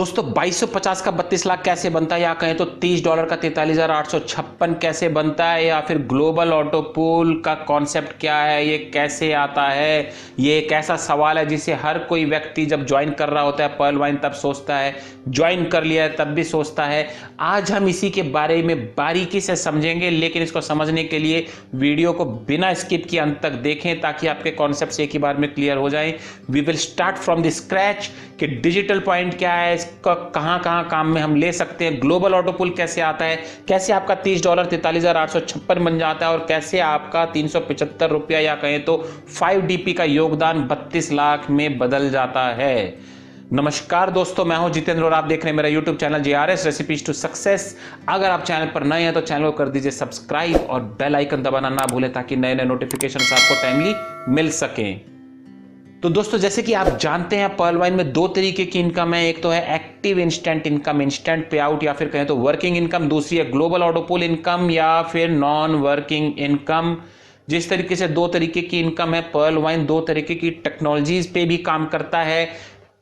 दोस्तों 2250 का 32 लाख कैसे बनता है, या कहें तो $30 का 43,856 कैसे बनता है, या फिर ग्लोबल ऑटो पूल का कॉन्सेप्ट क्या है, ये कैसे आता है। ये एक ऐसा सवाल है जिसे हर कोई व्यक्ति जब ज्वाइन कर रहा होता है पर्ल वाइन तब सोचता है, ज्वाइन कर लिया है तब भी सोचता है। आज हम इसी के बारे में बारीकी से समझेंगे, लेकिन इसको समझने के लिए वीडियो को बिना स्किप किए अंत तक देखें ताकि आपके कॉन्सेप्ट एक ही बार में क्लियर हो जाए। We will start from the scratch कि डिजिटल पॉइंट क्या है, इसका कहां कहां काम में हम ले सकते हैं, ग्लोबल ऑटो पूल कैसे आता है, कैसे आपका $30 43,856 बन जाता है, और कैसे आपका 375 रुपया या कहें तो 5 DP का योगदान 32 लाख में बदल जाता है। नमस्कार दोस्तों, मैं हूं जितेंद्र और आप देख रहे हैं मेरा YouTube channel JRS recipes to success. अगर आप चैनल पर नए हैं तो चैनल को कर दीजिए सब्सक्राइब और बेल आइकन दबाना ना भूलें ताकि नए नए नोटिफिकेशन आपको टाइमली मिल सकें। तो दोस्तों जैसे कि आप जानते हैं पर्ल वाइन में दो तरीके की इनकम है। एक तो है एक्टिव इंस्टेंट इनकम, इंस्टेंट पे आउट, या फिर कहें तो वर्किंग इनकम। दूसरी है ग्लोबल ऑटो पूल इनकम या फिर नॉन वर्किंग इनकम। जिस तरीके से दो तरीके की इनकम है, पर्ल वाइन दो तरीके की टेक्नोलॉजीज पे भी काम करता है।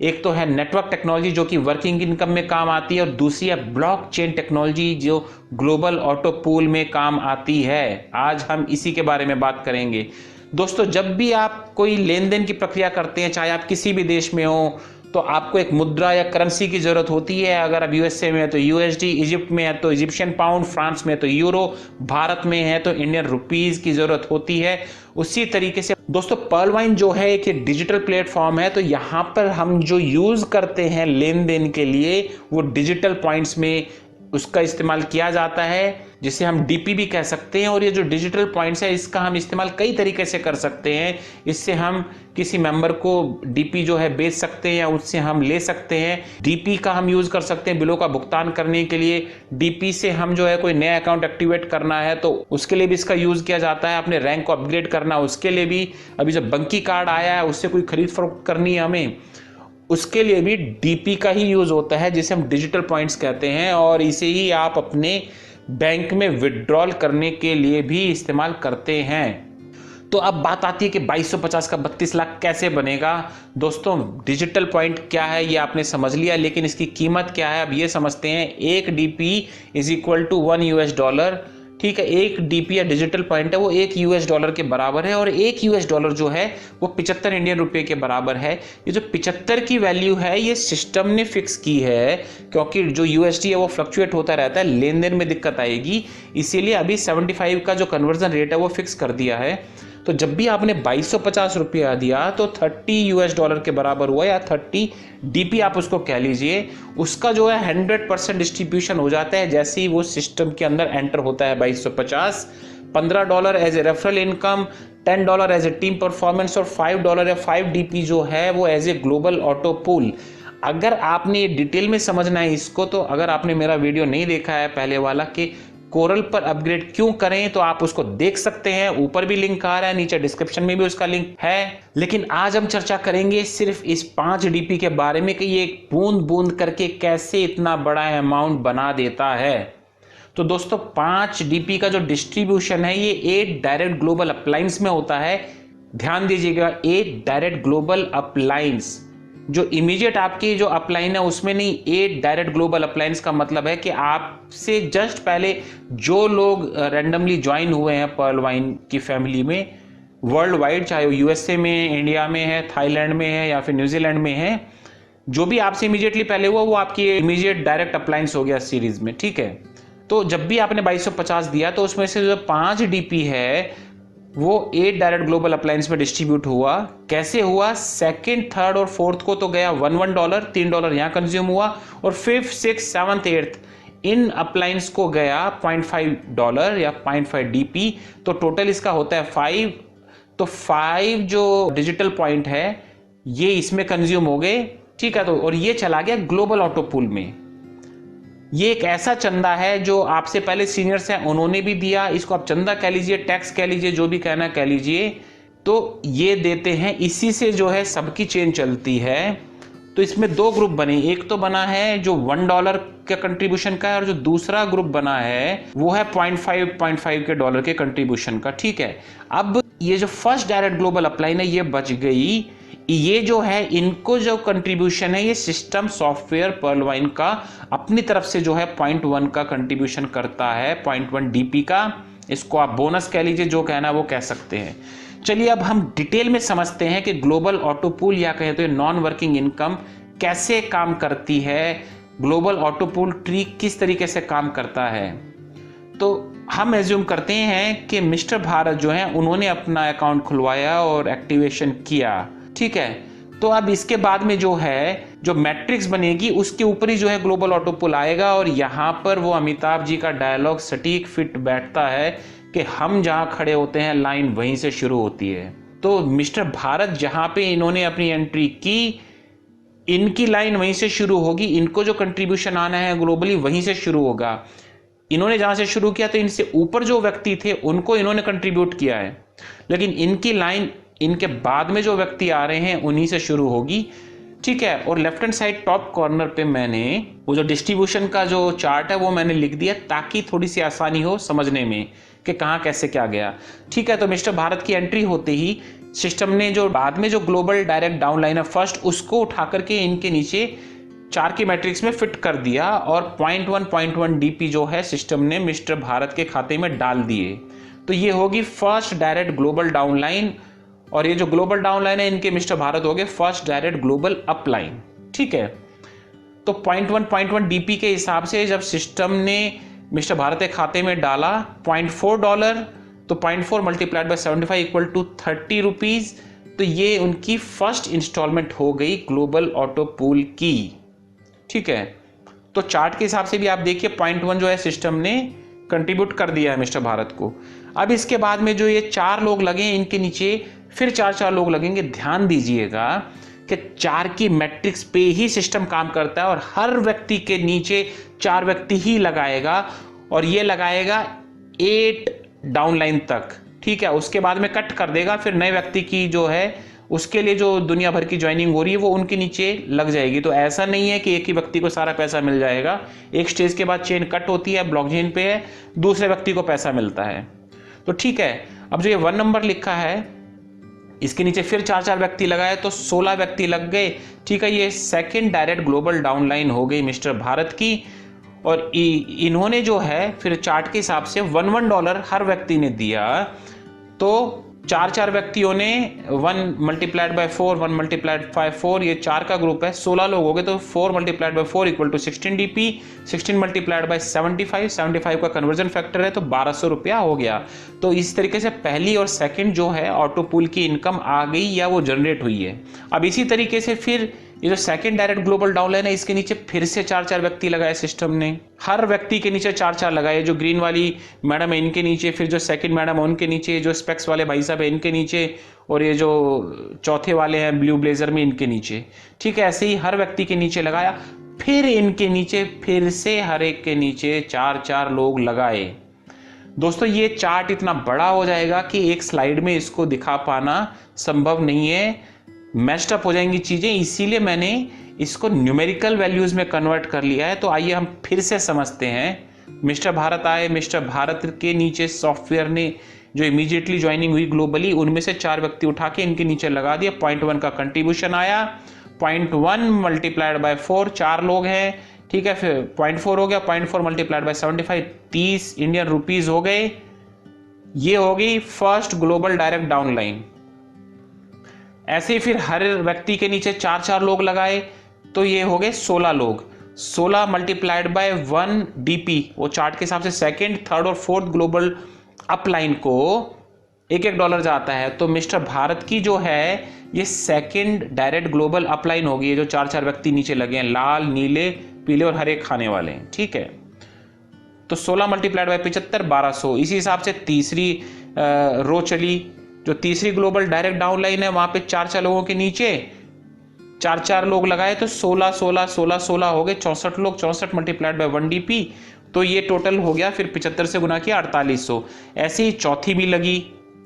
एक तो है नेटवर्क टेक्नोलॉजी जो कि वर्किंग इनकम में काम आती है, और दूसरी है ब्लॉकचेन टेक्नोलॉजी जो ग्लोबल ऑटो पूल में काम आती है। आज हम इसी के बारे में बात करेंगे। दोस्तों जब भी आप कोई लेन देन की प्रक्रिया करते हैं, चाहे आप किसी भी देश में हो, तो आपको एक मुद्रा या करेंसी की जरूरत होती है। अगर आप USA में है तो USD, इजिप्ट में है तो इजिप्शियन पाउंड, फ्रांस में है तो यूरो, भारत में है तो इंडियन रुपीज की जरूरत होती है। उसी तरीके से दोस्तों पर्ल वाइन जो है एक डिजिटल प्लेटफॉर्म है, तो यहाँ पर हम जो यूज करते हैं लेन देन के लिए वो डिजिटल पॉइंट्स में उसका इस्तेमाल किया जाता है, जिसे हम DP भी कह सकते हैं। और ये जो डिजिटल पॉइंट्स है इसका हम इस्तेमाल कई तरीके से कर सकते हैं। इससे हम किसी मेंबर को DP जो है बेच सकते हैं या उससे हम ले सकते हैं। DP का हम यूज कर सकते हैं बिलों का भुगतान करने के लिए। DP से हम जो है कोई नया अकाउंट एक्टिवेट करना है तो उसके लिए भी इसका यूज किया जाता है। अपने रैंक को अपग्रेड करना उसके लिए भी, अभी जब बंकी कार्ड आया है उससे कोई खरीद फरोख्त करनी है हमें, उसके लिए भी DP का ही यूज होता है, जिसे हम डिजिटल पॉइंट्स कहते हैं। और इसे ही आप अपने बैंक में विड्रॉल करने के लिए भी इस्तेमाल करते हैं। तो अब बात आती है कि 2250 का 32 लाख कैसे बनेगा। दोस्तों डिजिटल पॉइंट क्या है ये आपने समझ लिया, लेकिन इसकी कीमत क्या है अब ये समझते हैं। 1 DP = $1। ठीक है, 1 DP या डिजिटल पॉइंट है वो $1 के बराबर है, और $1 जो है वो 75 इंडियन रुपए के बराबर है। ये जो 75 की वैल्यू है ये सिस्टम ने फिक्स की है, क्योंकि जो USD है वो फ्लक्चुएट होता रहता है, लेन देन में दिक्कत आएगी, इसीलिए अभी 75 का जो कन्वर्जन रेट है वो फिक्स कर दिया है। तो जब भी आपने 2250 रुपया दिया तो $30 के बराबर हुआ, या 30 DP आप उसको कह लीजिए। उसका जो है 100% डिस्ट्रीब्यूशन हो जाता है जैसे ही वो सिस्टम के अंदर एंटर होता है। 2250, $15 as a referral income, $10 as a team performance, और $5 या 5 DP जो है वो as a global auto pool. अगर आपने डिटेल में समझना है इसको, तो अगर आपने मेरा वीडियो नहीं देखा है पहले वाला कि कोरल पर अपग्रेड क्यों करें, तो आप उसको देख सकते हैं। ऊपर भी लिंक आ रहा है, नीचे डिस्क्रिप्शन में भी उसका लिंक है। लेकिन आज हम चर्चा करेंगे सिर्फ इस 5 DP के बारे में कि ये बूंद बूंद करके कैसे इतना बड़ा अमाउंट बना देता है। तो दोस्तों 5 DP का जो डिस्ट्रीब्यूशन है ये 8 डायरेक्ट ग्लोबल अपलायंस में होता है। ध्यान दीजिएगा, 8 डायरेक्ट ग्लोबल अपलायंस, जो इमीडिएट आपकी जो अपलाइन है उसमें नहीं। 8 डायरेक्ट ग्लोबल अपलायंस का मतलब है कि आपसे जस्ट पहले जो लोग रैंडमली ज्वाइन हुए हैं पर्ल वाइन की फैमिली में वर्ल्ड वाइड, चाहे वो USA में, इंडिया में है, थाईलैंड में है या फिर न्यूजीलैंड में है, जो भी आपसे इमीडिएटली पहले हुआ वो आपकी इमीडिएट डायरेक्ट अपलायंस हो गया सीरीज में। ठीक है, तो जब भी आपने 2250 दिया तो उसमें से जो 5 DP है वो 8 डायरेक्ट ग्लोबल अपलायंस में डिस्ट्रीब्यूट हुआ। कैसे हुआ? सेकंड, थर्ड और फोर्थ को तो गया $1 $3 यहाँ कंज्यूम हुआ, और 5th, 6th, 7th, 8th इन अपलायंस को गया $0.5 या 0.5 DP। तो टोटल इसका होता है 5। तो 5 जो डिजिटल पॉइंट है ये इसमें कंज्यूम हो गए। ठीक है, तो और ये चला गया ग्लोबल ऑटो पूल में। ये एक ऐसा चंदा है जो आपसे पहले सीनियर्स हैं उन्होंने भी दिया, इसको आप चंदा कह लीजिए, टैक्स कह लीजिए, जो भी कहना कह लीजिए, तो ये देते हैं। इसी से जो है सबकी चेन चलती है। तो इसमें 2 ग्रुप बने, एक तो बना है जो $1 का कंट्रीब्यूशन का है, और जो दूसरा ग्रुप बना है वो है 0.5 के डॉलर के कंट्रीब्यूशन का। ठीक है, अब ये जो फर्स्ट डायरेक्ट ग्लोबल अपलाइन है ये बच गई, ये जो है इनको जो कंट्रीब्यूशन है ये सिस्टम सॉफ्टवेयर पर्लवाइन का अपनी तरफ से जो है 0.1 का कंट्रीब्यूशन करता है, 0.1 डीपी का। इसको आप बोनस कह लीजिए, जो कहना वो कह सकते हैं। चलिए अब हम डिटेल में समझते हैं कि ग्लोबल ऑटो पूल या कहें तो नॉन वर्किंग इनकम कैसे काम करती है, ग्लोबल ऑटो पूल ट्री किस तरीके से काम करता है। तो हम एज्यूम करते हैं कि मिस्टर भारत जो है उन्होंने अपना अकाउंट खुलवाया और एक्टिवेशन किया, ठीक है। तो अब इसके बाद में जो है जो मैट्रिक्स बनेगी उसके ऊपर ही जो है ग्लोबल ऑटो पूल आएगा, और यहाँ पर वो अमिताभ जी का डायलॉग सटीक फिट बैठता है कि हम जहाँ खड़े होते हैं लाइन वहीं से शुरू होती है। तो मिस्टर भारत जहाँ पे इन्होंने अपनी एंट्री की, इनकी लाइन वहीं से शुरू होगी, इनको जो कंट्रीब्यूशन आना है ग्लोबली वहीं से शुरू होगा। इन्होंने जहां से शुरू किया तो इनसे ऊपर जो व्यक्ति थे उनको इन्होंने कंट्रीब्यूट किया है, लेकिन इनकी लाइन इनके बाद में जो व्यक्ति आ रहे हैं उन्हीं से शुरू होगी, ठीक है। और left hand side top corner पे मैंने वो जो डिस्ट्रीब्यूशन का जो चार्ट है वो मैंने लिख दिया ताकि थोड़ी सी आसानी हो समझने में कि कहाँ कैसे क्या गया, ठीक है। तो मिस्टर भारत की एंट्री होते ही सिस्टम ने जो बाद में जो ग्लोबल डायरेक्ट डाउन लाइन है फर्स्ट, उसको उठा करके इनके नीचे 4 की मैट्रिक्स में फिट कर दिया, और 0.1 डीपी जो है सिस्टम ने मिस्टर भारत के खाते में डाल दिए। तो ये होगी first direct global down line, और ये जो ग्लोबल डाउन लाइन है इनके मिस्टर भारत हो गए first direct global up line, ठीक है। तो 0.1 डीपी के हिसाब से जब सिस्टम ने मिस्टर भारत के खाते में डाला $0.4, तो 0.4 multiplied by 75 equal to 30 rupees, तो ये उनकी फर्स्ट इंस्टॉलमेंट हो गई ग्लोबल ऑटो पूल की, ठीक है। तो चार्ट के हिसाब से भी आप देखिए 0.1 जो है सिस्टम ने कंट्रीब्यूट कर दिया है मिस्टर भारत को। अब इसके बाद में जो ये 4 लोग लगे इनके नीचे फिर 4 लोग लगेंगे। ध्यान दीजिएगा कि 4 की मैट्रिक्स पे ही सिस्टम काम करता है, और हर व्यक्ति के नीचे 4 व्यक्ति ही लगाएगा, और ये लगाएगा 8 डाउन लाइन तक, ठीक है। उसके बाद में कट कर देगा, फिर नए व्यक्ति की जो है उसके लिए जो दुनिया भर की ज्वाइनिंग हो रही है वो उनके नीचे लग जाएगी। तो ऐसा नहीं है कि एक ही व्यक्ति को सारा पैसा मिल जाएगा, एक स्टेज के बाद चेन कट होती है, ब्लॉकचेन पे है, दूसरे व्यक्ति को पैसा मिलता है। तो ठीक है, अब जो ये 1 नंबर लिखा है इसके नीचे फिर 4 व्यक्ति लगाए तो 16 व्यक्ति लग गए, ठीक है। ये second direct global down line हो गई मिस्टर भारत की, और इन्होंने जो है फिर चार्ट के हिसाब से $1 हर व्यक्ति ने दिया। तो 4 व्यक्तियों ने 1 मल्टीप्लाइड बाय 4, 1 मल्टीप्लाइड बाय 4, ये 4 का ग्रुप है, 16 लोग हो गए, तो 4 multiplied by 4 equal to 16 DP, 16 multiplied by 75, 75 का कन्वर्जन फैक्टर है तो 1200 रुपया हो गया। तो इस तरीके से पहली और सेकंड जो है ऑटो पूल की इनकम आ गई या वो जनरेट हुई है। अब इसी तरीके से फिर ये जो second direct global down line है इसके नीचे फिर से 4 व्यक्ति लगाए सिस्टम ने, हर व्यक्ति के नीचे 4 लगाए। जो ग्रीन वाली मैडम है इनके नीचे, फिर जो सेकंड मैडम है उनके नीचे, जो स्पेक्स वाले भाई साहब है इनके नीचे, और ये जो चौथे वाले हैं ब्लू ब्लेजर में इनके नीचे, ठीक है। ऐसे ही हर व्यक्ति के नीचे लगाया, फिर इनके नीचे फिर से हर एक के नीचे 4 लोग लगाए। दोस्तों ये चार्ट इतना बड़ा हो जाएगा कि एक स्लाइड में इसको दिखा पाना संभव नहीं है, मैस्ड अप हो जाएंगी चीजें, इसीलिए मैंने इसको न्यूमेरिकल वैल्यूज में कन्वर्ट कर लिया है। तो आइए हम फिर से समझते हैं। मिस्टर भारत आए, मिस्टर भारत के नीचे सॉफ्टवेयर ने जो इमीडिएटली ज्वाइनिंग हुई ग्लोबली उनमें से 4 व्यक्ति उठा के इनके नीचे लगा दिया, 0.1 का कंट्रीब्यूशन आया, 0.1 मल्टीप्लाइड बाय 4, 4 लोग हैं, ठीक है। फिर 0.4 हो गया, 0.4 मल्टीप्लाइड बाय 75, 30 इंडियन रुपीज हो गए। ये हो गई first global direct down line. ऐसे ही फिर हर व्यक्ति के नीचे 4 लोग लगाए तो ये हो गए 16 लोग, 16 मल्टीप्लाइड बाय 1 डीपी, वो चार्ट के हिसाब से सेकंड, थर्ड और फोर्थ ग्लोबल अप लाइन को $1 जाता है। तो मिस्टर भारत की जो है ये second direct global up line होगी, जो 4 व्यक्ति नीचे लगे हैं, लाल, नीले, पीले और हरे खाने वाले हैं, ठीक है। तो 16 मल्टीप्लाइड बाय 75, 1200। इसी हिसाब से तीसरी रो चली, जो तीसरी ग्लोबल डायरेक्ट डाउन लाइन है वहां पे 4 लोगों के नीचे 4 लोग लगाए तो 16 16 16 16 हो गए, 64 लोग, 64 मल्टीप्लाइड बाय 1 डीपी, तो ये टोटल हो गया। फिर 75 से गुना किया 4800। ऐसे ही चौथी भी लगी,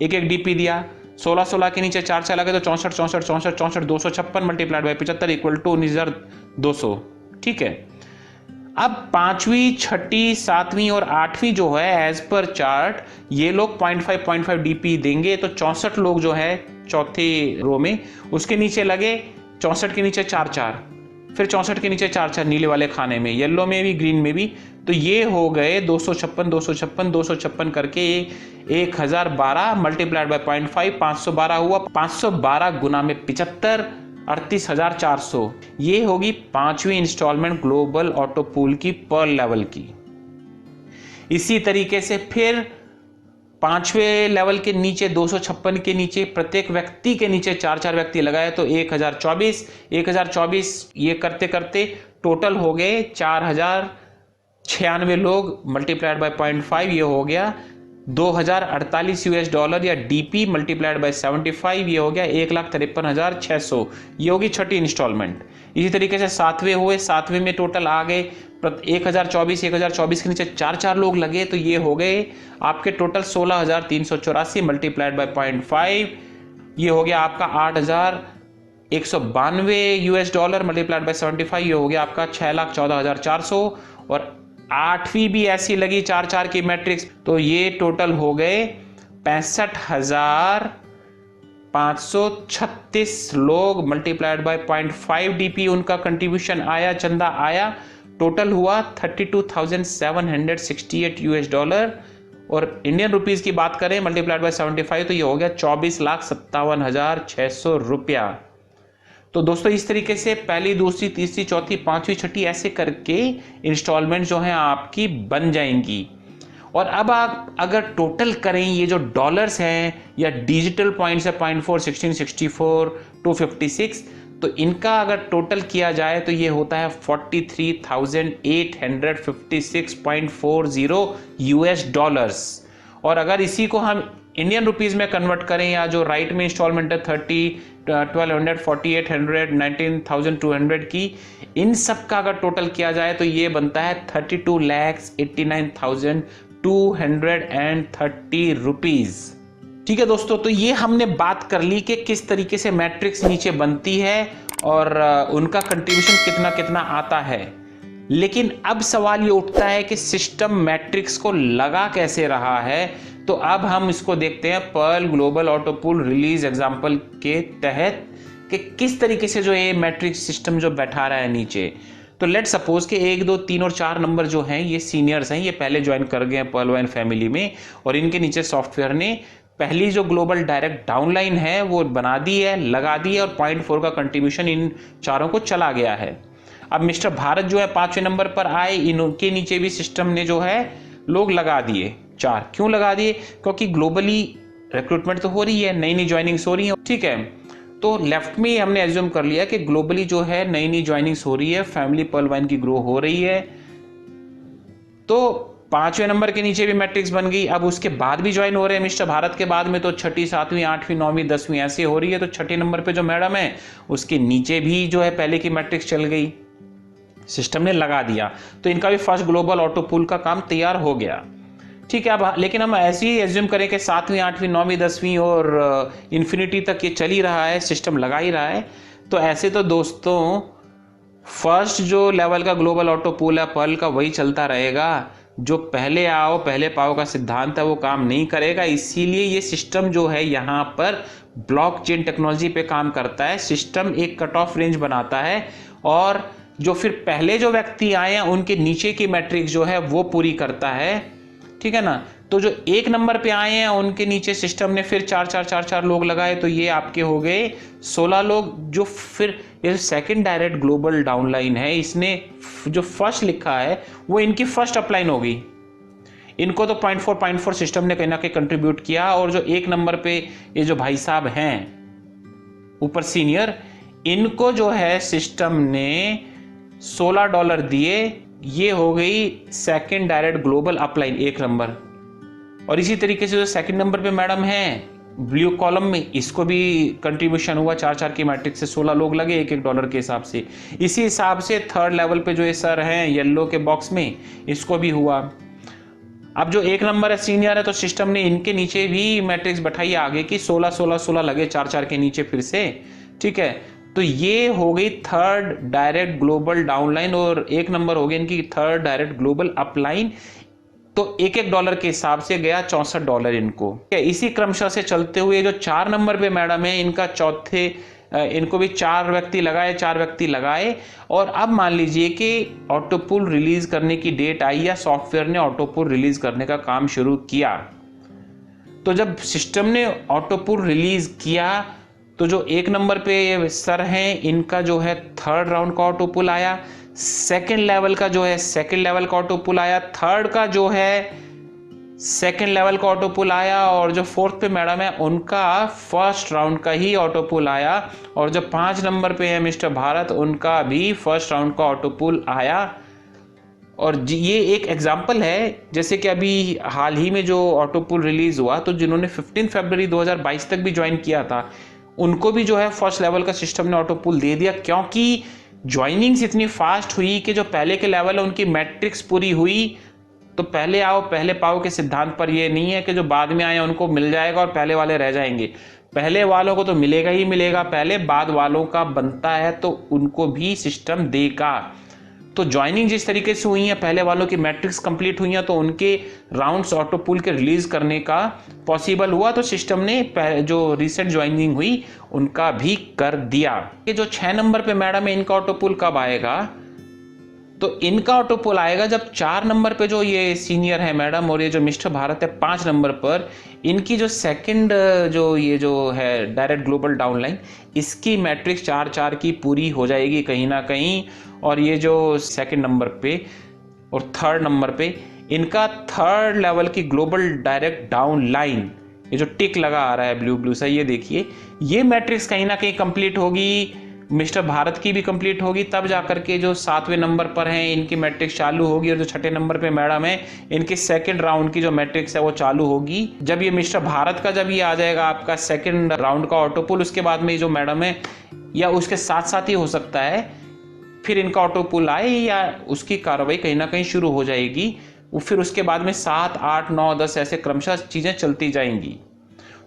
1 डीपी दिया, 16 16 के नीचे 4 लगे तो 64 64 64 64 256 मल्टीप्लाइड बाय 75 इक्वल टू 19,200, ठीक है। अब 5वीं, 6ठी, 7वीं और 8वीं जो है एज पर चार्ट ये लोग 0.5 डीपी देंगे, तो 64 लोग जो है चौथी रो में, उसके नीचे लगे 64 के नीचे 4-4, फिर 64 के नीचे 4-4 नीले वाले खाने में, येलो में भी ग्रीन में भी। तो ये हो गए 256 256 256 करके 1012 मल्टीप्लाइड बाय 0.5, 512 हुआ। 512 गुना में 75, 38,400। ये होगी 5वीं इंस्टॉलमेंट ग्लोबल ऑटो पूल की पर्ल लेवल की। इसी तरीके से फिर 5वें लेवल के नीचे 256 के नीचे प्रत्येक व्यक्ति के नीचे 4-4 व्यक्ति लगाए तो 1024 ये करते करते टोटल हो गए 4096 लोग मल्टीप्लाइड बाय 0.5, ये हो गया 2048 $, या डीपी मल्टीप्लाइड बाय 75, ये हो गया 1,53,600। ये होगी छठी इंस्टॉलमेंट। इसी तरीके से 7वें हुए, 7वें में टोटल आ गए 1024 के नीचे 4-4 लोग लगे तो ये हो गए आपके टोटल 16,384 मल्टीप्लाइड बाय 0.5, ये हो गया आपका 8,192 $, मल्टीप्लाइड बाय 75, ये हो गया आपका 6,14,400। और 8वीं भी ऐसी लगी 4-4 की मैट्रिक्स तो ये टोटल हो गए 65,536 लोग मल्टीप्लाइड बाय 0.5 डीपी उनका कंट्रीब्यूशन आया, चंदा आया। टोटल हुआ 32,768 $। और इंडियन रुपीज की बात करें मल्टीप्लाइड बाय 75 तो ये हो गया 24,57,600 रुपया। तो दोस्तों इस तरीके से पहली, दूसरी, तीसरी, चौथी, पांचवी, छठी ऐसे करके इंस्टॉलमेंट जो है आपकी बन जाएंगी। और अब आप अगर टोटल करें ये जो डॉलर्स हैं या डिजिटल पॉइंट्स है 0.4, 16, 64, 256, तो इनका अगर टोटल किया जाए तो ये होता है 43,856.40 $। और अगर इसी को हम इंडियन रुपीज में कन्वर्ट करें या जो राइट में इंस्टॉलमेंट है 30, 1200, 4800, 19,200 की, इन सब का अगर टोटल किया जाए तो ये बनता है 32,89,230 रुपीज। ठीक है दोस्तों, तो ये हमने बात कर ली कि किस तरीके से मैट्रिक्स नीचे बनती है और उनका कंट्रीब्यूशन कितना कितना आता है। लेकिन अब सवाल ये उठता है कि सिस्टम मैट्रिक्स को लगा कैसे रहा है। तो अब हम इसको देखते हैं Pearl global auto pool release example के तहत कि किस तरीके से जो ये मैट्रिक्स सिस्टम जो बैठा रहा है नीचे। तो लेट सपोज कि 1, 2, 3 और 4 नंबर जो हैं ये सीनियर्स हैं, ये पहले ज्वाइन कर गए हैं पर्ल वाइन फैमिली में, और इनके नीचे सॉफ्टवेयर ने पहली जो ग्लोबल डायरेक्ट डाउनलाइन है वो बना दी है, लगा दी है, और 0.4 का कंट्रीब्यूशन इन चारों को चला गया है। अब मिस्टर भारत जो है 5वें नंबर पर आए, इनके नीचे भी सिस्टम ने जो है लोग लगा दिए 4। क्यों लगा दिए? क्योंकि ग्लोबली रिक्रूटमेंट तो हो रही है, नई नई ज्वाइनिंग्स हो रही है। ठीक है, तो लेफ्ट में हमने एज्यूम कर लिया कि ग्लोबली जो है नई नई ज्वाइनिंग्स हो रही है, फैमिली पर्ल वाइन की ग्रो हो रही है। तो 5वें नंबर के नीचे भी मैट्रिक्स बन गई। अब उसके बाद भी ज्वाइन हो रहे हैं मिस्टर भारत के बाद में, तो 6ठी, 7वीं, 8वीं, 9वीं, 10वीं ऐसे हो रही है। तो 6ठे नंबर पे जो मैडम है उसके नीचे भी जो है पहले की मैट्रिक्स चल गई, सिस्टम ने लगा दिया। तो इनका भी फर्स्ट ग्लोबल ऑटो पूल का काम तैयार हो गया। ठीक है, अब लेकिन हम ऐसे ही एज्यूम करें कि 7वीं, 8वीं, 9वीं, 10वीं और इन्फिनिटी तक ये चल ही रहा है, सिस्टम लगा ही रहा है। तो ऐसे तो दोस्तों फर्स्ट जो लेवल का ग्लोबल ऑटो पूल है पर्ल का वही चलता रहेगा। जो पहले आओ पहले पाओ का सिद्धांत है वो काम नहीं करेगा। इसीलिए ये सिस्टम जो है यहाँ पर ब्लॉकचेन टेक्नोलॉजी पे काम करता है। सिस्टम एक कट ऑफ रेंज बनाता है और जो फिर पहले जो व्यक्ति आए हैं उनके नीचे की मैट्रिक्स जो है वो पूरी करता है। ठीक है ना। तो जो 1 नंबर पे आए हैं उनके नीचे सिस्टम ने फिर 4 लोग लगाए, तो ये आपके हो गए 16 लोग। जो फिर ये सेकंड डायरेक्ट ग्लोबल डाउनलाइन है, इसने जो फर्स्ट लिखा है वो इनकी फर्स्ट अपलाइन होगी। इनको तो 0.4 सिस्टम ने कहीं ना कहीं कंट्रीब्यूट किया। और जो 1 नंबर पे ये जो भाई साहब हैं ऊपर सीनियर, इनको जो है सिस्टम ने $16 दिए। ये हो गई second direct global upline 1 number. और इसी तरीके से जो सेकंड नंबर पे मैडम है ब्लू कॉलम में, इसको भी कंट्रीब्यूशन हुआ 4 की मैट्रिक्स से 16 लोग लगे $1 के हिसाब से। इसी हिसाब से थर्ड लेवल पे जो ये सर हैं येलो के बॉक्स में, इसको भी हुआ। अब जो 1 नंबर है सीनियर है, तो सिस्टम ने इनके नीचे भी मैट्रिक्स बैठाई आगे की 16 लगे 4 के नीचे फिर से। ठीक है, तो ये हो गई थर्ड डायरेक्ट ग्लोबल डाउनलाइन और 1 नंबर हो गई इनकी थर्ड डायरेक्ट ग्लोबल अपलाइन। तो $1 के हिसाब से गया $64 इनको। इसी क्रमशः से चलते हुए जो 4 नंबर पे मैडम है, इनका इनको भी 4 व्यक्ति लगाए। और अब मान लीजिए कि ऑटोपूल रिलीज करने की डेट आई या सॉफ्टवेयर ने ऑटोपूल रिलीज करने का काम शुरू किया। तो जब सिस्टम ने ऑटोपूल रिलीज किया तो जो 1 नंबर पे ये सर हैं, इनका जो है 3rd राउंड का ऑटोपूल आया, 2nd लेवल का जो है 2nd लेवल का ऑटोपूल आया, 3rd का जो है 2nd लेवल का ऑटोपूल आया, और जो 4th पे मैडम है उनका 1st राउंड का ही ऑटोपूल आया, और जो 5 नंबर पे है मिस्टर भारत, उनका भी 1st राउंड का ऑटोपूल आया। और ये एक एग्जाम्पल है, जैसे कि अभी हाल ही में जो ऑटोपूल रिलीज हुआ, तो जिन्होंने 15 फरवरी 2022 तक भी ज्वाइन किया था, उनको भी जो है 1st लेवल का सिस्टम ने ऑटोपूल दे दिया, क्योंकि ज्वाइनिंग्स इतनी फास्ट हुई कि जो पहले के लेवल है उनकी मैट्रिक्स पूरी हुई। तो पहले आओ पहले पाओ के सिद्धांत पर ये नहीं है कि जो बाद में आए उनको मिल जाएगा और पहले वाले रह जाएंगे। पहले वालों को तो मिलेगा ही मिलेगा, पहले बाद वालों का बनता है तो उनको भी सिस्टम देगा। तो ज्वाइनिंग जिस तरीके से हुई है, पहले वालों की मैट्रिक्स कंप्लीट हुई है, तो उनके राउंड्स ऑटोपूल के रिलीज करने का पॉसिबल हुआ, तो सिस्टम ने जो रिसेंट ज्वाइनिंग हुई उनका भी कर दिया। ये जो 6 नंबर पे मैडम है, इनका ऑटोपूल कब आएगा? तो इनका ऑटोपूल आएगा जब 4 नंबर पे जो ये सीनियर है मैडम, और ये जो मिस्टर भारत है 5 नंबर पर, इनकी जो 2nd जो है डायरेक्ट ग्लोबल डाउनलाइन, इसकी मैट्रिक्स 4 की पूरी हो जाएगी कहीं ना कहीं। और ये जो 2nd नंबर पे और 3rd नंबर पे, इनका 3rd लेवल की ग्लोबल डायरेक्ट डाउन लाइन, ये जो टिक लगा आ रहा है ब्लू सा, ये देखिए, ये मैट्रिक्स कहीं ना कहीं कंप्लीट होगी, मिस्टर भारत की भी कंप्लीट होगी, तब जाकर के जो 7वें नंबर पर हैं इनकी मैट्रिक्स चालू होगी, और जो 6ठे नंबर पे मैडम है, इनकी 2nd राउंड की जो मैट्रिक्स है वो चालू होगी। जब ये मिस्टर भारत का जब ये आ जाएगा आपका 2nd राउंड का ऑटोपूल, उसके बाद में जो मैडम है, या उसके साथ साथ ही हो सकता है फिर इनका ऑटोपूल आए, या उसकी कार्रवाई कहीं ना कहीं शुरू हो जाएगी। फिर उसके बाद में 7, 8, 9, 10 ऐसे क्रमशः चीज़ें चलती जाएंगी।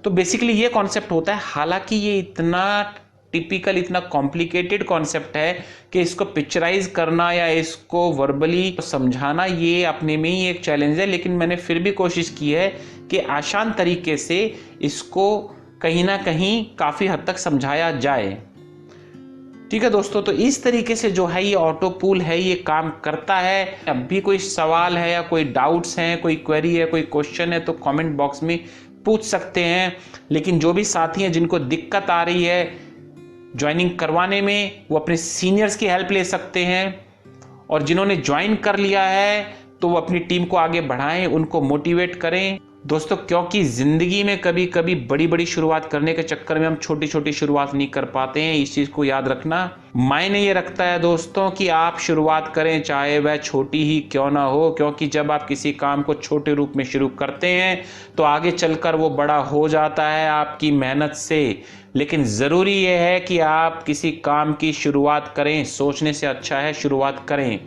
तो बेसिकली ये कॉन्सेप्ट होता है। हालांकि ये इतना टिपिकल, इतना कॉम्प्लिकेटेड कॉन्सेप्ट है कि इसको पिक्चराइज करना या इसको वर्बली समझाना ये अपने में ही एक चैलेंज है, लेकिन मैंने फिर भी कोशिश की है कि आसान तरीके से इसको कहीं ना कहीं काफ़ी हद तक समझाया जाए। ठीक है दोस्तों, तो इस तरीके से जो है ये ऑटोपूल है, ये काम करता है। अब भी कोई सवाल है या कोई डाउट्स हैं, कोई क्वेरी है, कोई क्वेश्चन है, तो कमेंट बॉक्स में पूछ सकते हैं। लेकिन जो भी साथी हैं जिनको दिक्कत आ रही है ज्वाइनिंग करवाने में, वो अपने सीनियर्स की हेल्प ले सकते हैं, और जिन्होंने ज्वाइन कर लिया है तो वो अपनी टीम को आगे बढ़ाएं, उनको मोटिवेट करें दोस्तों, क्योंकि ज़िंदगी में कभी कभी बड़ी बड़ी शुरुआत करने के चक्कर में हम छोटी छोटी शुरुआत नहीं कर पाते हैं। इस चीज़ को याद रखना। मायने ये रखता है दोस्तों कि आप शुरुआत करें, चाहे वह छोटी ही क्यों ना हो, क्योंकि जब आप किसी काम को छोटे रूप में शुरू करते हैं तो आगे चलकर वो बड़ा हो जाता है आपकी मेहनत से। लेकिन ज़रूरी ये है कि आप किसी काम की शुरुआत करें, सोचने से अच्छा है शुरुआत करें।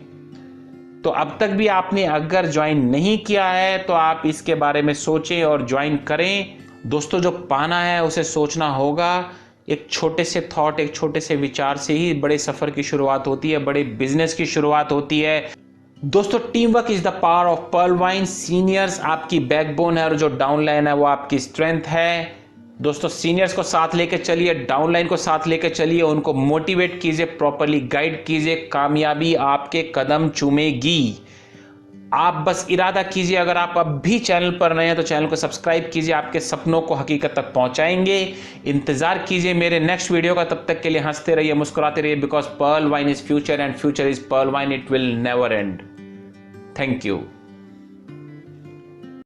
तो अब तक भी आपने अगर ज्वाइन नहीं किया है तो आप इसके बारे में सोचें और ज्वाइन करें। दोस्तों, जो पाना है उसे सोचना होगा। एक छोटे से थॉट, एक छोटे से विचार से ही बड़े सफ़र की शुरुआत होती है, बड़े बिजनेस की शुरुआत होती है। दोस्तों, team work is the power of pearl wine. Seniors आपकी बैकबोन है और जो डाउनलाइन है वो आपकी स्ट्रेंथ है। दोस्तों, सीनियर्स को साथ लेके चलिए, डाउनलाइन को साथ लेके चलिए, उनको मोटिवेट कीजिए, प्रॉपर्ली गाइड कीजिए, कामयाबी आपके कदम चूमेगी। आप बस इरादा कीजिए। अगर आप अब भी चैनल पर नए हैं तो चैनल को सब्सक्राइब कीजिए, आपके सपनों को हकीकत तक पहुंचाएंगे। इंतजार कीजिए मेरे नेक्स्ट वीडियो का। तब तक के लिए हंसते रहिए, मुस्कुराते रहिए, because Pearl Vine is future and future is Pearl Vine, it will never end. Thank you.